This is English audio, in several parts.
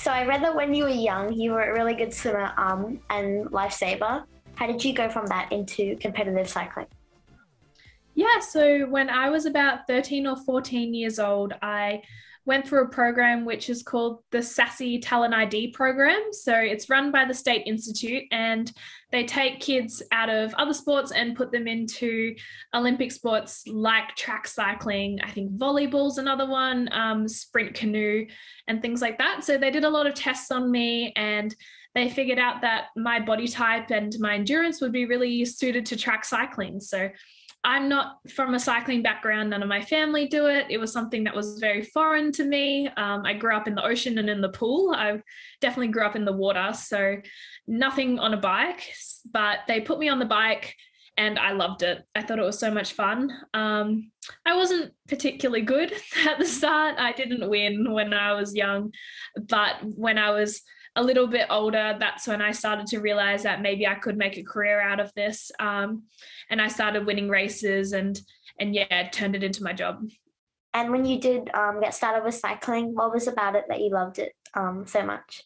So I read that when you were young, you were a really good swimmer and lifesaver. How did you go from that into competitive cycling? Yeah, so when I was about 13 or 14 years old, I went through a program which is called the SASSy Talent ID program. So it's run by the State Institute, and they take kids out of other sports and put them into Olympic sports like track cycling. I think volleyball's another one, sprint canoe, and things like that. So they did a lot of tests on me, and they figured out that my body type and my endurance would be really suited to track cycling. So I'm not from a cycling background. None of my family do it. It was something that was very foreign to me. I grew up in the ocean and in the pool. I definitely grew up in the water, so nothing on a bike, but they put me on the bike and I loved it. I thought it was so much fun. I wasn't particularly good at the start. I didn't win when I was young, but when I was a little bit older, that's when I started to realize that maybe I could make a career out of this. And I started winning races and yeah, turned it into my job. And when you did get started with cycling, what was about it that you loved it so much?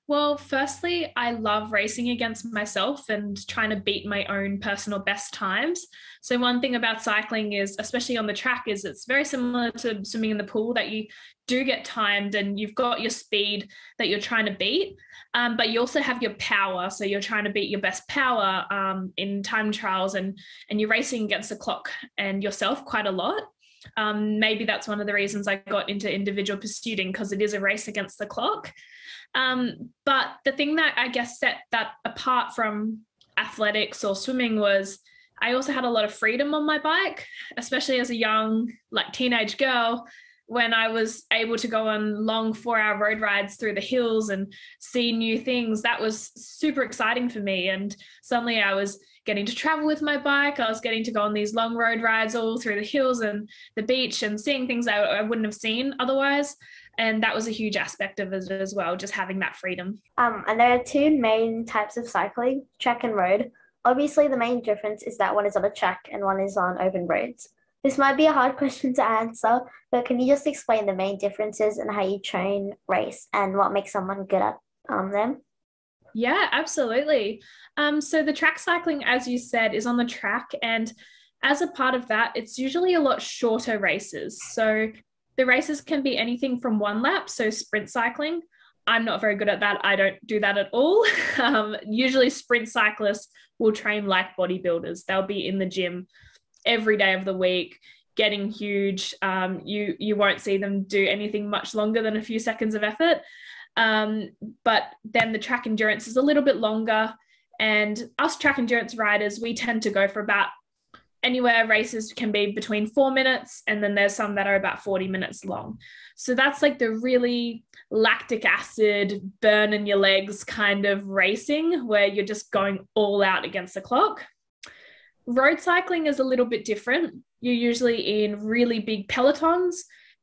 Well, firstly, I love racing against myself and trying to beat my own personal best times. So one thing about cycling is, especially on the track, is it's very similar to swimming in the pool, that you do get timed and you've got your speed that you're trying to beat, but you also have your power. So you're trying to beat your best power in time trials, and you're racing against the clock and yourself quite a lot. Maybe that's one of the reasons I got into individual pursuing, because it is a race against the clock. But the thing that I guess set that apart from athletics or swimming was I also had a lot of freedom on my bike, especially as a young, like teenage girl, when I was able to go on long 4-hour road rides through the hills and see new things. That was super exciting for me. And suddenly I was getting to travel with my bike. I was getting to go on these long road rides all through the hills and the beach and seeing things I wouldn't have seen otherwise. And that was a huge aspect of it as well, just having that freedom. And there are two main types of cycling, track and road. Obviously, the main difference is that one is on a track and one is on open roads. This might be a hard question to answer, but can you just explain the main differences and how you train, race, and what makes someone good at them? Yeah, absolutely. So the track cycling, as you said, is on the track. And as a part of that, it's usually a lot shorter races. So the races can be anything from 1 lap, so sprint cycling. I'm not very good at that. I don't do that at all. Usually sprint cyclists will train like bodybuilders. They'll be in the gym every day of the week, getting huge. You won't see them do anything much longer than a few seconds of effort. But then the track endurance is a little bit longer. And us track endurance riders, we tend to go for about anywhere. Races can be between 4 minutes, and then there's some that are about 40 minutes long. So that's like the really lactic acid burn in your legs kind of racing, where you're just going all out against the clock. Road cycling is a little bit different. You're usually in really big pelotons,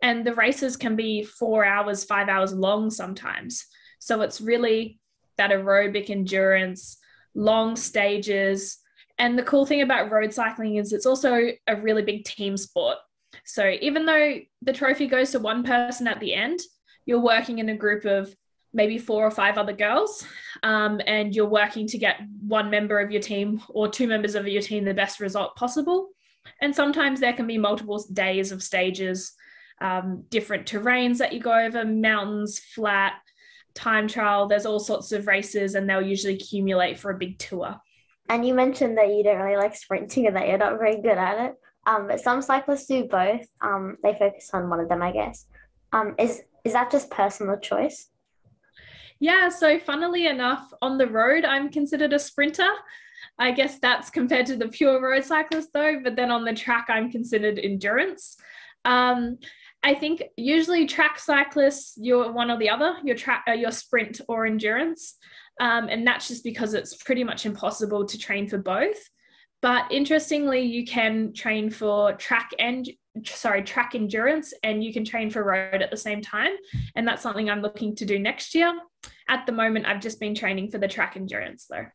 and the races can be 4 hours, 5 hours long sometimes. So it's really that aerobic endurance, long stages. And the cool thing about road cycling is it's also a really big team sport. So even though the trophy goes to one person at the end, you're working in a group of maybe 4 or 5 other girls, and you're working to get one member of your team or 2 members of your team the best result possible. And sometimes there can be multiple days of stages, different terrains that you go over, mountains, flat, time trial. There's all sorts of races, and they'll usually accumulate for a big tour. And you mentioned that you don't really like sprinting and that you're not very good at it. But some cyclists do both. They focus on one of them, I guess. Is that just personal choice? Yeah, so funnily enough, on the road, I'm considered a sprinter. I guess that's compared to the pure road cyclist though, but then on the track, I'm considered endurance. I think usually track cyclists, you're one or the other, your sprint or endurance. And that's just because it's pretty much impossible to train for both. But interestingly, you can train for track endurance, and you can train for road at the same time. And that's something I'm looking to do next year. At the moment, I've just been training for the track endurance though.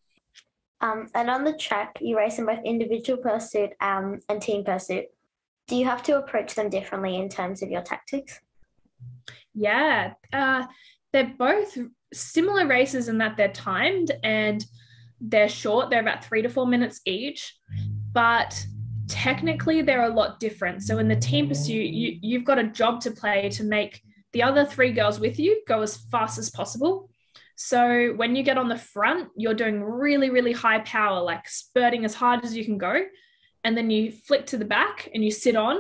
And on the track, you race in both individual pursuit and team pursuit. Do you have to approach them differently in terms of your tactics? Yeah, they're both similar races in that they're timed and they're short. They're about 3 to 4 minutes each, but technically they're a lot different. So in the team pursuit, you've got a job to play to make the other three girls with you go as fast as possible. So when you get on the front, you're doing really, really high power, like spurting as hard as you can go. And then you flick to the back and you sit on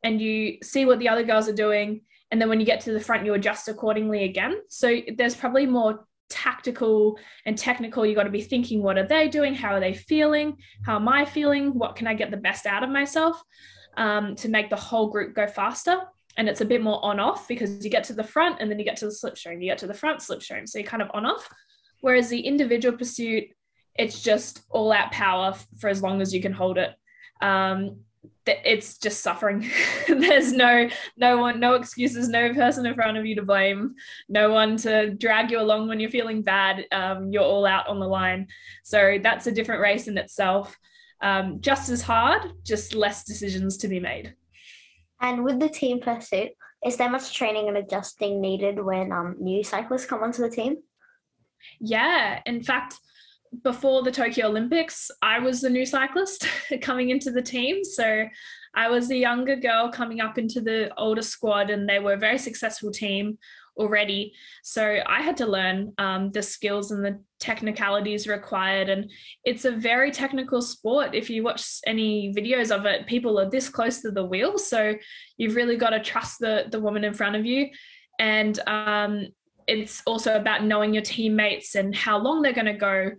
and you see what the other girls are doing. And then when you get to the front, you adjust accordingly again. So there's probably more tactical and technical. You got to be thinking, what are they doing? How are they feeling? How am I feeling? What can I get the best out of myself to make the whole group go faster? And it's a bit more on off because you get to the front and then you get to the slipstream, you get to the front slipstream. So you're kind of on off. Whereas the individual pursuit, it's just all out power for as long as you can hold it. It's just suffering. There's no one, no excuses, no person in front of you to blame, no one to drag you along when you're feeling bad. You're all out on the line. So that's a different race in itself. Just as hard, just less decisions to be made. And with the team pursuit, is there much training and adjusting needed when new cyclists come onto the team? Yeah, in fact, before the Tokyo Olympics, I was the new cyclist coming into the team. So I was the younger girl coming up into the older squad, and they were a very successful team already. So I had to learn the skills and the technicalities required. And it's a very technical sport. If you watch any videos of it, people are this close to the wheel. So you've really got to trust the woman in front of you. And it's also about knowing your teammates and how long they're going to go,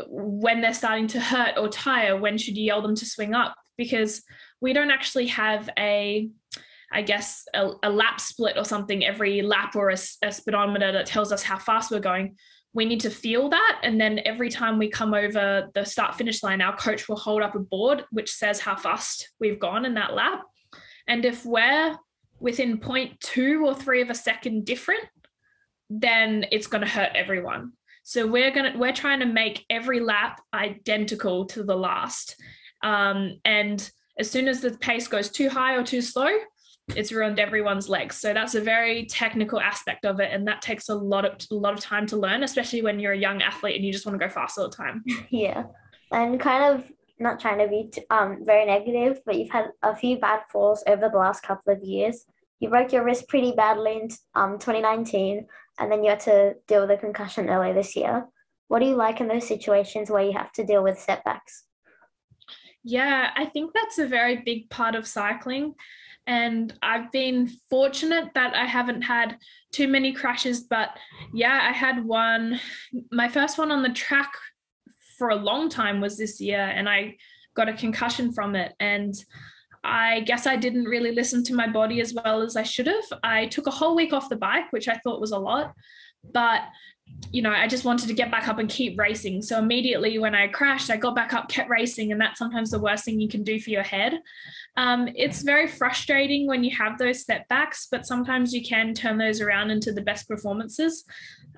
when they're starting to hurt or tire, when should you yell them to swing up? Because we don't actually have a lap split or something every lap, or a speedometer that tells us how fast we're going. We need to feel that. And then every time we come over the start finish line, our coach will hold up a board which says how fast we've gone in that lap. And if we're within 0.2 or 3 of a second different, then it's going to hurt everyone. So we're trying to make every lap identical to the last. And as soon as the pace goes too high or too slow, it's ruined everyone's legs. So that's a very technical aspect of it. And that takes a lot of time to learn, especially when you're a young athlete and you just want to go fast all the time. Yeah. And kind of not trying to be very negative, but you've had a few bad falls over the last couple of years. You broke your wrist pretty badly in 2019, and then you had to deal with a concussion earlier this year. What do you like in those situations where you have to deal with setbacks? Yeah, I think that's a very big part of cycling. And I've been fortunate that I haven't had too many crashes, but yeah, I had one. My first one on the track for a long time was this year, and I got a concussion from it. And I guess I didn't really listen to my body as well as I should have. I took a whole week off the bike, which I thought was a lot, but I just wanted to get back up and keep racing. So immediately when I crashed, I got back up, kept racing, and that's sometimes the worst thing you can do for your head. It's very frustrating when you have those setbacks, but sometimes you can turn those around into the best performances.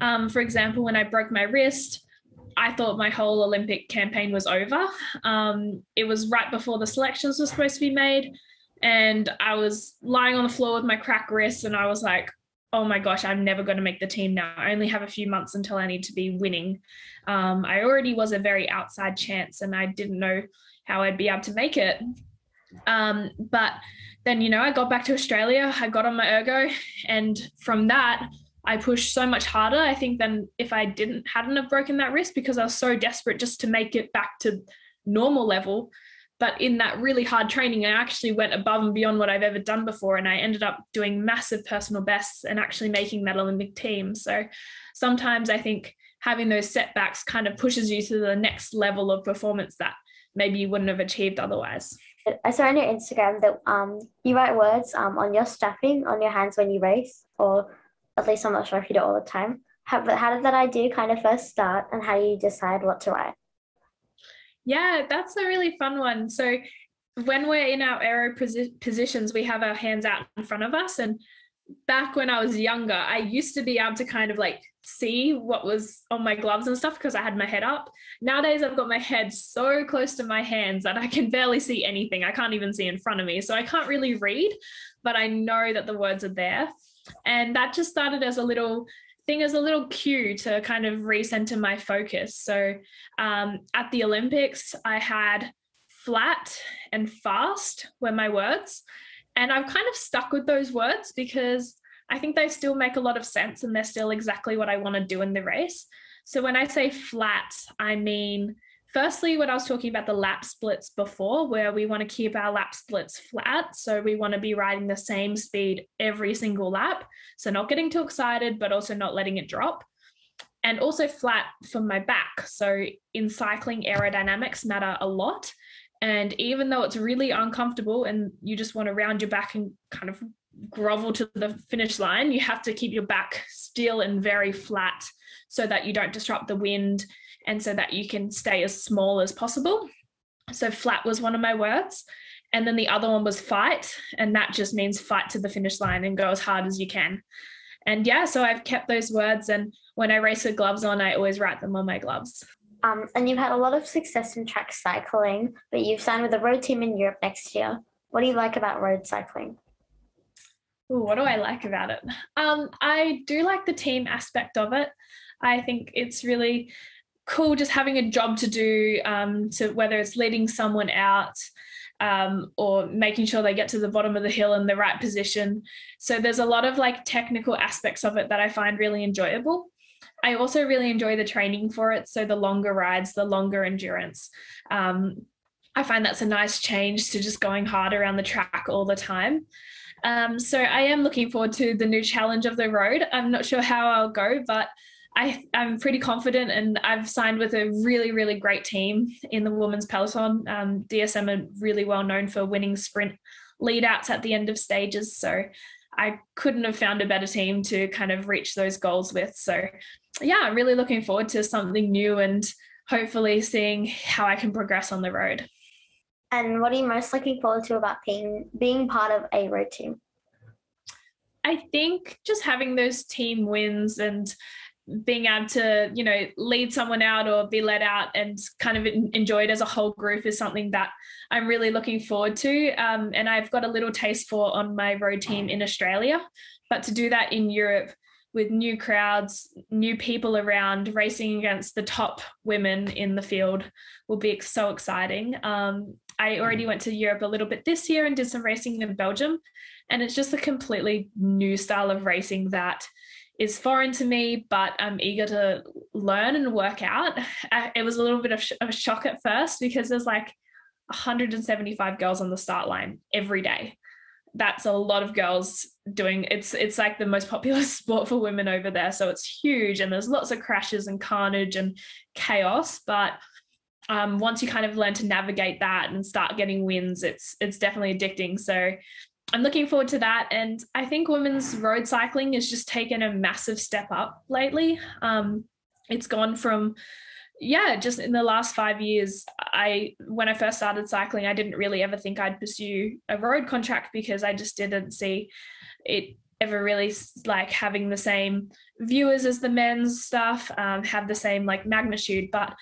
For example, when I broke my wrist, I thought my whole Olympic campaign was over. It was right before the selections were supposed to be made, and I was lying on the floor with my cracked wrist, and I was like, oh my gosh, I'm never going to make the team now. I only have a few months until I need to be winning. I already was a very outside chance, and I didn't know how I'd be able to make it. But then, I got back to Australia, I got on my ergo, and from that, I pushed so much harder, I think, than if I hadn't have broken that wrist, because I was so desperate just to make it back to normal level. But in that really hard training, I actually went above and beyond what I've ever done before. And I ended up doing massive personal bests and actually making that Olympic team. So sometimes I think having those setbacks kind of pushes you to the next level of performance that maybe you wouldn't have achieved otherwise. I saw on your Instagram that you write words on your strapping on your hands when you race, or at least I'm not sure if you do it all the time. How did that idea kind of first start, and how do you decide what to write? Yeah, that's a really fun one. So when we're in our aero positions, we have our hands out in front of us. And back when I was younger, I used to be able to kind of like see what was on my gloves and stuff because I had my head up. Nowadays, I've got my head so close to my hands that I can barely see anything. I can't even see in front of me. So I can't really read, but I know that the words are there. And that just started as a little thing, as a little cue to kind of recenter my focus. So at the Olympics, I had flat and fast were my words. And I've kind of stuck with those words because I think they still make a lot of sense and they're still exactly what I want to do in the race. So when I say flat, I mean, firstly, what I was talking about the lap splits before, where we want to keep our lap splits flat. So we want to be riding the same speed every single lap. So not getting too excited, but also not letting it drop. And also flat for my back. So in cycling, aerodynamics matter a lot. And even though it's really uncomfortable and you just want to round your back and kind of grovel to the finish line, you have to keep your back still and very flat so that you don't disrupt the wind and so that you can stay as small as possible. So flat was one of my words. And then the other one was fight. And that just means fight to the finish line and go as hard as you can. And yeah, so I've kept those words. And when I race with gloves on, I always write them on my gloves. And you've had a lot of success in track cycling, but you've signed with a road team in Europe next year. What do you like about road cycling? Ooh, what do I like about it? I do like the team aspect of it. I think it's really cool just having a job to do, to whether it's leading someone out or making sure they get to the bottom of the hill in the right position. So there's a lot of like technical aspects of it that I find really enjoyable. I also really enjoy the training for it. So the longer rides, the longer endurance. I find that's a nice change to just going hard around the track all the time. So I am looking forward to the new challenge of the road. I'm not sure how I'll go, but I'm pretty confident, and I've signed with a really, really great team in the women's peloton. DSM are really well known for winning sprint lead outs at the end of stages. So I couldn't have found a better team to kind of reach those goals with. So yeah, I'm really looking forward to something new and hopefully seeing how I can progress on the road. And what are you most looking forward to about being part of a road team? I think just having those team wins and being able to, lead someone out or be led out and kind of enjoy it as a whole group is something that I'm really looking forward to. And I've got a little taste for on my road team in Australia, but to do that in Europe with new crowds, new people around, racing against the top women in the field will be so exciting. I already went to Europe a little bit this year and did some racing in Belgium, and it's just a completely new style of racing that is foreign to me, but I'm eager to learn and work out. It was a little bit of a shock at first because there's like 175 girls on the start line every day. That's a lot of girls doing it's like the most popular sport for women over there. So it's huge and there's lots of crashes and carnage and chaos. But once you kind of learn to navigate that and start getting wins, it's definitely addicting. So I'm looking forward to that. And I think women's road cycling has just taken a massive step up lately. It's gone from, just in the last 5 years, when I first started cycling, I didn't really ever think I'd pursue a road contract because I just didn't see it ever really like having the same viewers as the men's stuff, have the same like magnitude. But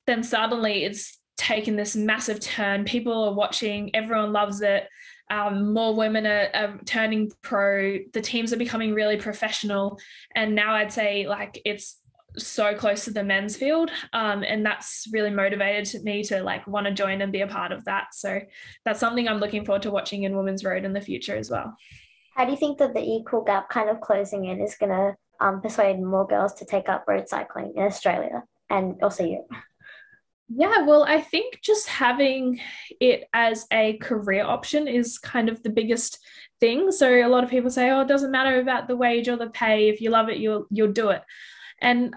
then suddenly it's taken this massive turn. People are watching, everyone loves it. More women are turning pro, the teams are becoming really professional, and now I'd say like it's so close to the men's field, and that's really motivated me to like want to join and be a part of that. So that's something I'm looking forward to watching in women's road in the future as well. How do you think that the equal gap kind of closing in is going to persuade more girls to take up road cycling in Australia and also Europe? Yeah, well, I think just having it as a career option is kind of the biggest thing. So a lot of people say, oh, it doesn't matter about the wage or the pay. If you love it, you'll do it. And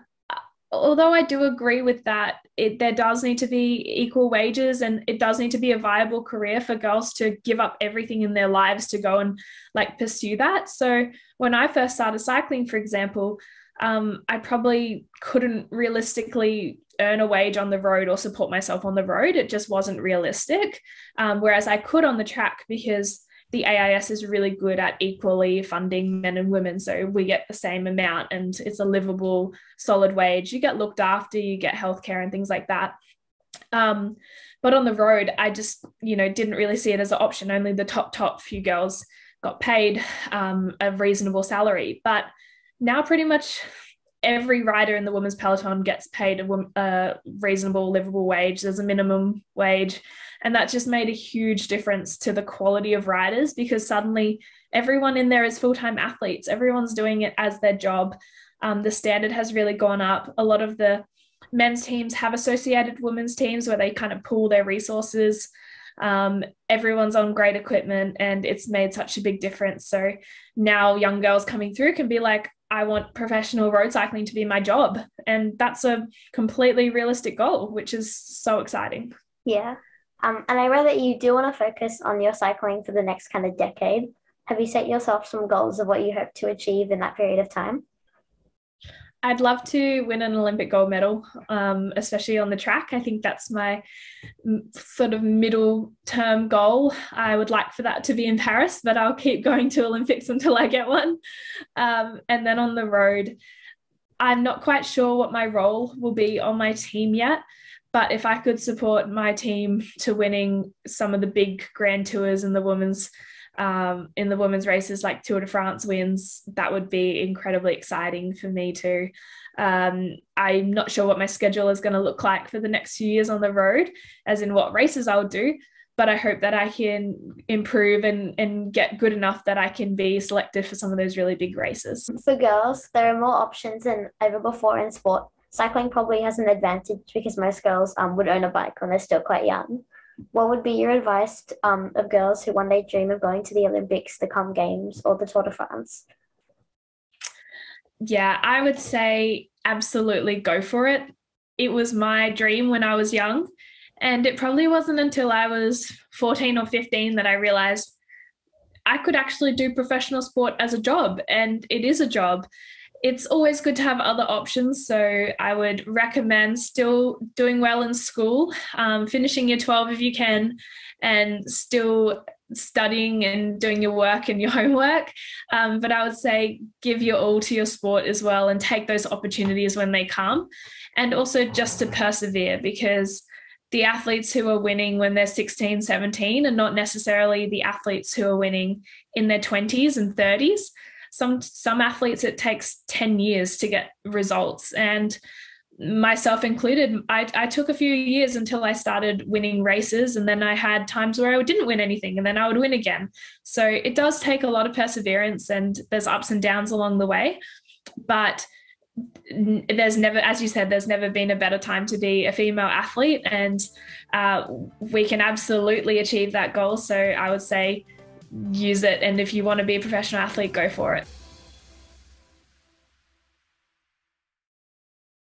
although I do agree with that, there does need to be equal wages and it does need to be a viable career for girls to give up everything in their lives to go and like pursue that. So when I first started cycling, for example, I probably couldn't realistically earn a wage on the road or support myself on the road. It just wasn't realistic. Whereas I could on the track because the AIS is really good at equally funding men and women. So we get the same amount and it's a livable, solid wage. You get looked after, you get healthcare and things like that. But on the road, I just, didn't really see it as an option. Only the top few girls got paid a reasonable salary. But now pretty much every rider in the women's peloton gets paid a reasonable livable wage. There's a minimum wage, and that just made a huge difference to the quality of riders, because suddenly everyone in there is full-time athletes. Everyone's doing it as their job. The standard has really gone up. A lot of the men's teams have associated women's teams where they kind of pool their resources. Everyone's on great equipment, and it's made such a big difference. So now young girls coming through can be like, I want professional road cycling to be my job. And that's a completely realistic goal, which is so exciting. Yeah. And I read that you do want to focus on your cycling for the next kind of decade. Have you set yourself some goals of what you hope to achieve in that period of time? I'd love to win an Olympic gold medal, especially on the track. I think that's my sort of middle term goal. I would like for that to be in Paris, but I'll keep going to Olympics until I get one. And then on the road, I'm not quite sure what my role will be on my team yet. But if I could support my team to winning some of the big grand tours in the women's races, like Tour de France wins, that would be incredibly exciting for me too. I'm not sure what my schedule is going to look like for the next few years on the road, as in what races I'll do, but I hope that I can improve and get good enough that I can be selected for some of those really big races. For girls, there are more options than ever before in sport. Cycling probably has an advantage because most girls would own a bike when they're still quite young. What would be your advice of girls who one day dream of going to the Olympics, the Commonwealth Games, or the Tour de France? Yeah, I would say absolutely go for it. It was my dream when I was young, and it probably wasn't until I was 14 or 15 that I realized I could actually do professional sport as a job, and it is a job. It's always good to have other options. So I would recommend still doing well in school, finishing year 12 if you can, and still studying and doing your work and your homework. But I would say give your all to your sport as well, and take those opportunities when they come. And also just to persevere, because the athletes who are winning when they're 16, 17 are not necessarily the athletes who are winning in their 20s and 30s. Some athletes, it takes 10 years to get results, and myself included. I took a few years until I started winning races, and then I had times where I didn't win anything, and then I would win again. So it does take a lot of perseverance, and there's ups and downs along the way. But there's never, as you said, there's never been a better time to be a female athlete, and we can absolutely achieve that goal. So I would say use it, and if you want to be a professional athlete, go for it.